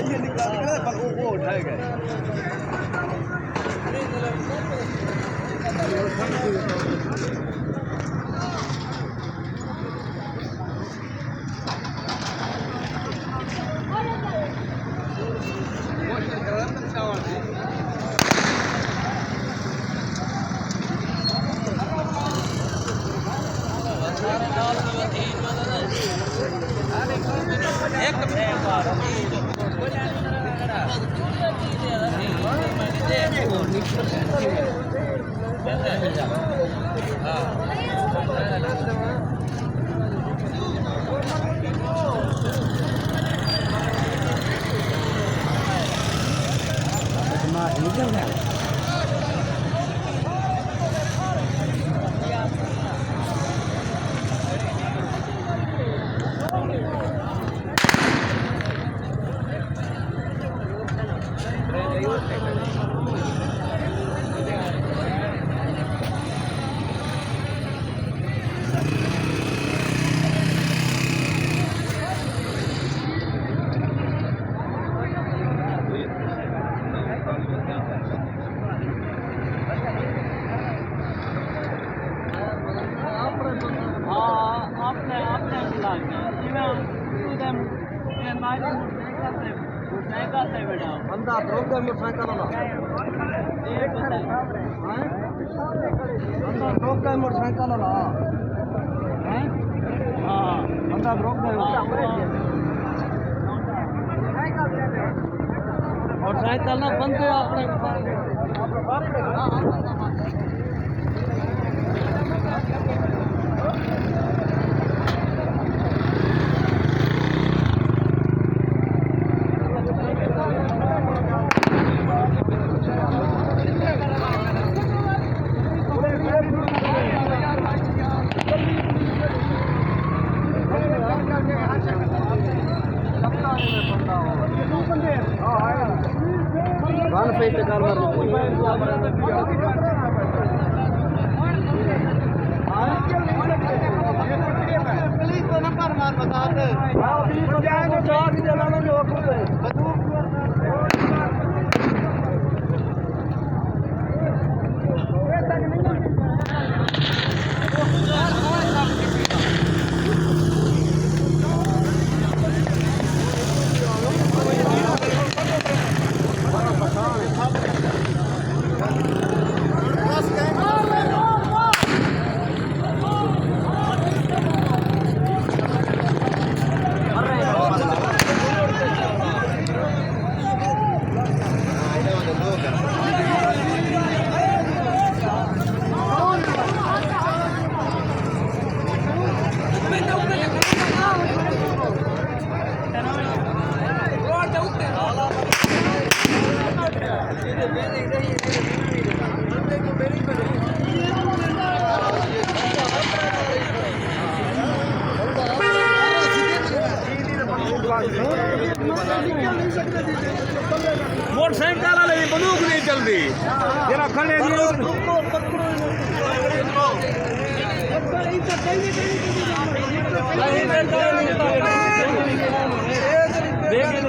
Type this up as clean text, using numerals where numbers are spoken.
ये निकाल के पर वो उठाएगा बंदा रोक दे मोटरसाइकिल वाला बंदा रोक दे मोटरसाइकिल वाला हैं हां बंदा रोक दे मोटरसाइकिल ना बंद है अपने वन पे कार मार पुलिस को नंबर मार बता दे मोटरसाइकिल वाले बंदूक नहीं चलती जरा खड़े देख